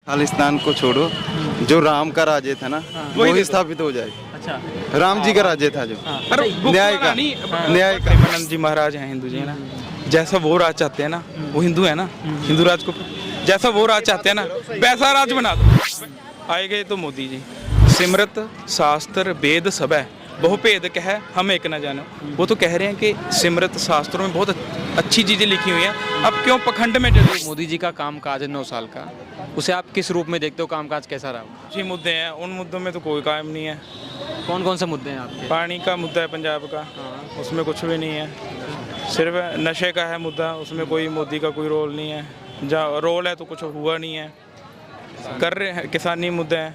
खालिस्तान को छोड़ो, जो राम का राज्य था ना वो ही स्थापित हो जाए। अच्छा। राम जी का राज्य था जो न्याय का न्याय का। प्रेमानंद जी महाराज हैं हिंदू जी है ना, जैसा वो राज चाहते हैं ना, वो हिंदू है ना, हिंदू राज को जैसा वो राज चाहते हैं ना वैसा राज बना दो। आए गए तो मोदी जी, सिमरत शास्त्र वेद सब है, बहुभेद कह हम एक न जानो। वो तो कह रहे हैं कि सिमरत शास्त्रों में बहुत अच्छी चीजें लिखी हुई हैं, अब क्यों पखंड में चले। मोदी जी का कामकाज है 9 साल का, उसे आप किस रूप में देखते हो? कामकाज कैसा रहा? अच्छे मुद्दे हैं, उन मुद्दों में तो कोई काम नहीं है। कौन कौन से मुद्दे हैं आपके? पानी का मुद्दा है पंजाब का, उसमें कुछ भी नहीं है। सिर्फ नशे का है मुद्दा, उसमें कोई मोदी का कोई रोल नहीं है, जहाँ रोल है तो कुछ हुआ नहीं है। कर रहे हैं किसानी मुद्दे हैं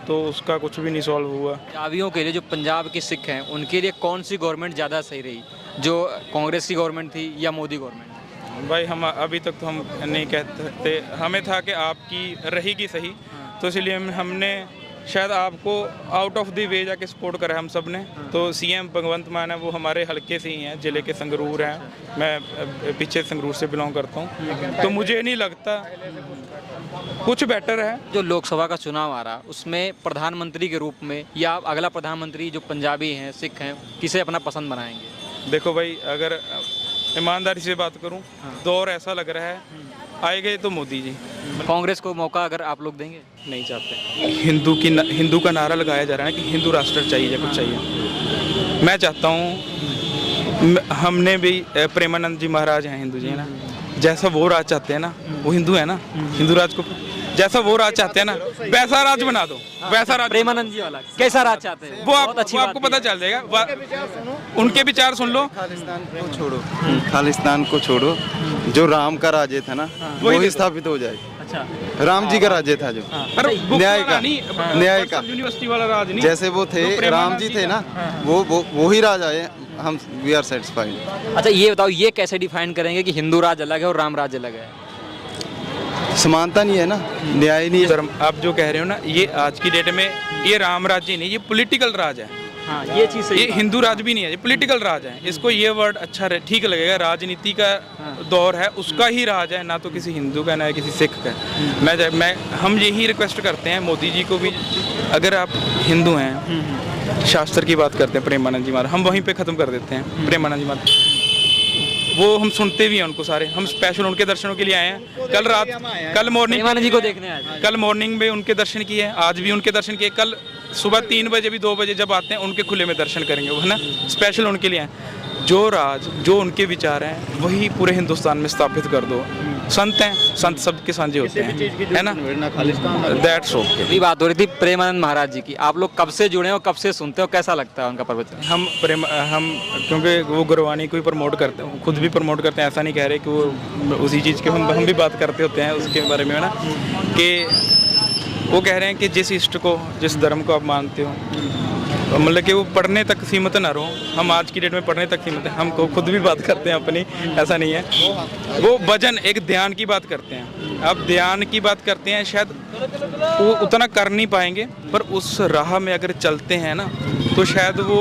तो उसका कुछ भी नहीं सॉल्व हुआ। पंजाबियों के लिए, जो पंजाब के सिख हैं, उनके लिए कौन सी गवर्नमेंट ज़्यादा सही रही, जो कांग्रेस की गवर्नमेंट थी या मोदी गवर्नमेंट? भाई हम अभी तक तो हम नहीं कह सकते, हमें था कि आपकी रहेगी सही, तो इसलिए हमने शायद आपको आउट ऑफ द वे जाके सपोर्ट करा हम सब ने। तो सीएम भगवंत मान है, वो हमारे हल्के से ही हैं, जिले के संगरूर हैं, मैं पीछे संगरूर से बिलोंग करता हूँ, तो मुझे नहीं लगता कुछ बेटर है। जो लोकसभा का चुनाव आ रहा, उसमें प्रधानमंत्री के रूप में या अगला प्रधानमंत्री जो पंजाबी हैं, सिख हैं, किसे अपना पसंद बनाएंगे? देखो भाई, अगर ईमानदारी से बात करूं, दौर ऐसा लग रहा है आए गए तो मोदी जी। कांग्रेस को मौका अगर आप लोग देंगे? नहीं चाहते। हिंदू का नारा लगाया जा रहा है कि हिंदू राष्ट्र चाहिए या कुछ चाहिए। मैं चाहता हूँ, हमने भी प्रेमानंद जी महाराज हैं हिंदू जी है ना, जैसा वो राज चाहते हैं ना, वो हिंदू है ना, हिंदू राज को जैसा वो राज चाहते हैं ना वैसा राज बना दो, वैसा राज। प्रेमानंद जी वाला कैसा राज चाहते हैं? वो आपको पता चल जाएगा, उनके विचार सुन लो। खालिस्तान को छोड़ो, जो राम का राज्य था ना वो ही स्थापित हो जाए। अच्छा। राम जी का राज्य था जो न्याय का यूनिवर्सिटी वाला राज नहीं, जैसे वो थे राम जी थे ना, वो ही राज आए। हम वी आर सेटिस्फाइड। अच्छा, ये बताओ, ये कैसे डिफाइन करेंगे कि हिंदू राज अलग है और राम राज अलग है? समानता नहीं है ना, न्याय नहीं है। धर्म आप जो कह रहे हो ना, ये आज की डेट में ये राम राज्य नहीं, ये पॉलिटिकल राज है। हाँ, ये चीज़ सही। ये हिंदू राज भी नहीं है, ये पॉलिटिकल राज है। इसको ये वर्ड अच्छा ठीक लगेगा। राजनीति का दौर है, उसका ही राज है, ना तो किसी हिंदू का ना किसी सिख का। मैं हम यही रिक्वेस्ट करते हैं मोदी जी को भी, अगर आप हिंदू हैं, शास्त्र की बात करते हैं प्रेमानंद जी महाराज, हम वहीं पे ख़त्म कर देते हैं प्रेमानंद जी महाराज। वो हम सुनते भी हैं उनको सारे, हम स्पेशल उनके दर्शनों के लिए आए हैं। कल मॉर्निंग प्रेमानंद जी को देखने आए, कल मॉर्निंग में उनके दर्शन किए, आज भी उनके दर्शन किए, कल सुबह 3 बजे भी 2 बजे जब आते हैं उनके खुले में दर्शन करेंगे, वो है ना, स्पेशल उनके लिए आए। जो राज, जो उनके विचार हैं, वही पूरे हिंदुस्तान में स्थापित कर दो। संत हैं, संत सबके साझे होते हैं, है ना, दैट्स ओके। अभी बात हो रही थी प्रेमानंद महाराज जी की, आप लोग कब से जुड़े हो, कब से सुनते हो, कैसा लगता है उनका प्रवचन? हम क्योंकि वो गुरबानी को ही प्रमोट करते हैं, खुद भी प्रमोट करते हैं, ऐसा नहीं कह रहे कि वो उसी चीज़ के हम भी बात करते होते हैं उसके बारे में, है ना, कि वो कह रहे हैं कि जिस इष्ट को, जिस धर्म को आप मानते हो, मतलब कि वो पढ़ने तक सीमित ना रहो। हम आज की डेट में पढ़ने तक सीमित हैं, हम खुद भी बात करते हैं अपनी, ऐसा नहीं है। वो भजन एक ध्यान की बात करते हैं, अब ध्यान की बात करते हैं, शायद वो उतना कर नहीं पाएंगे, पर उस राह में अगर चलते हैं ना तो शायद वो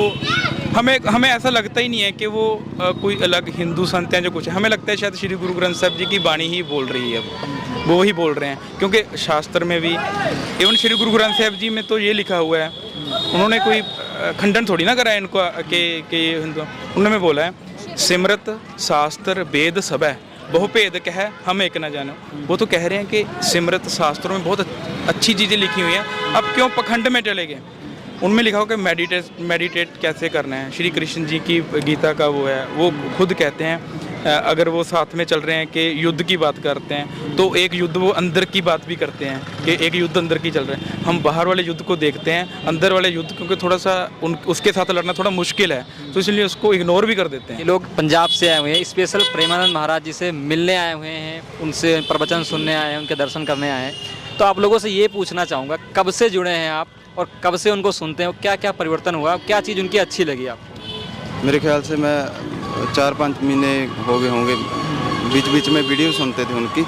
हमें ऐसा लगता ही नहीं है कि वो कोई अलग हिंदू संत हैं जो कुछ है। हमें लगता है शायद श्री गुरु ग्रंथ साहब जी की वाणी ही बोल रही है, वो ही बोल रहे हैं, क्योंकि शास्त्र में भी, इवन श्री गुरु ग्रंथ साहब जी में तो ये लिखा हुआ है, उन्होंने कोई खंडन थोड़ी ना करा है इनको कि हिंदू, उन्होंने बोला है सिमरत शास्त्र वेद सब है, बहुभेद कह हम एक न जानो। वो तो कह रहे हैं कि सिमरत शास्त्रों में बहुत अच्छी चीज़ें लिखी हुई हैं, अब क्यों पखंड में चले गए? उनमें लिखा हो कि मेडिटेट कैसे करना है। श्री कृष्ण जी की गीता का वो है, वो खुद कहते हैं, अगर वो साथ में चल रहे हैं कि युद्ध की बात करते हैं, तो एक युद्ध वो अंदर की बात भी करते हैं कि एक युद्ध अंदर की चल रहा है। हम बाहर वाले युद्ध को देखते हैं, अंदर वाले युद्ध क्योंकि थोड़ा सा उसके साथ लड़ना थोड़ा मुश्किल है, तो इसलिए उसको इग्नोर भी कर देते हैं। ये लोग पंजाब से आए हुए हैं, स्पेशल प्रेमानंद महाराज जी से मिलने आए हुए हैं, उनसे प्रवचन सुनने आए हैं, उनके दर्शन करने आए हैं। तो आप लोगों से ये पूछना चाहूँगा, कब से जुड़े हैं आप और कब से उनको सुनते हैं, क्या क्या परिवर्तन हुआ, क्या चीज़ उनकी अच्छी लगी आपको? मेरे ख्याल से मैं 4-5 महीने हो गए होंगे, बीच बीच में वीडियो सुनते थे उनकी,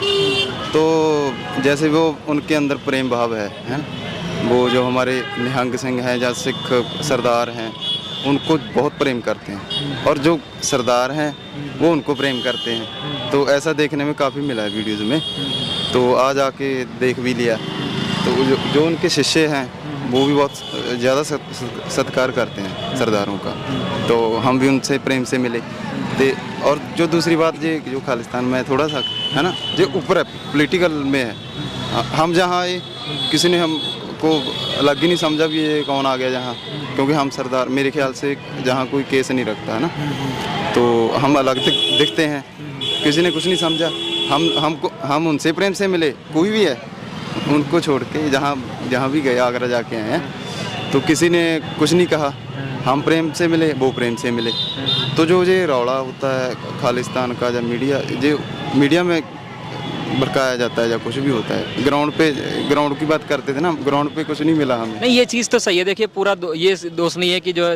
तो जैसे वो उनके अंदर प्रेम भाव है, वो जो हमारे निहंग सिंह हैं या सिख सरदार हैं, उनको बहुत प्रेम करते हैं, और जो सरदार हैं वो उनको प्रेम करते हैं। तो ऐसा देखने में काफ़ी मिला है वीडियोज़ में, तो आज आके देख भी लिया। तो जो उनके शिष्य हैं वो भी बहुत ज़्यादा सत्कार करते हैं सरदारों का, तो हम भी उनसे प्रेम से मिले। और जो दूसरी बात ये जो खालिस्तान में थोड़ा सा है ना, जो ऊपर है पॉलिटिकल में है, हम जहाँ आए किसी ने हमको अलग ही नहीं समझा भी ये कौन आ गया जहाँ, क्योंकि हम सरदार मेरे ख्याल से जहाँ कोई केस नहीं रखता है ना, तो हम अलग दिखते हैं, किसी ने कुछ नहीं समझा। हम उनसे प्रेम से मिले, कोई भी है उनको छोड़ के जहाँ भी गए, आगरा जाके आए हैं, तो किसी ने कुछ नहीं कहा, हम प्रेम से मिले, वो प्रेम से मिले। तो जो ये रौला होता है खालिस्तान का, जब मीडिया में भड़काया जाता है या कुछ भी होता है, ग्राउंड की बात करते थे ना, ग्राउंड पे कुछ नहीं मिला हमें। नहीं, ये चीज़ तो सही है। देखिए पूरा ये दोष नहीं है कि जो